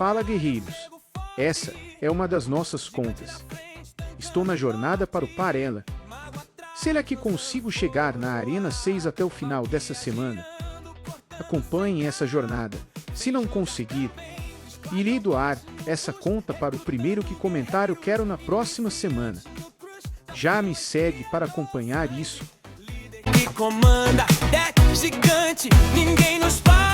Fala, guerreiros! Essa é uma das nossas contas. Estou na jornada para upar ela. Será que consigo chegar na Arena 6 até o final dessa semana? Acompanhem essa jornada. Se não conseguir, irei doar essa conta para o primeiro que comentar eu quero na próxima semana. Já me segue para acompanhar isso. Que comanda, é gigante, ninguém nos para.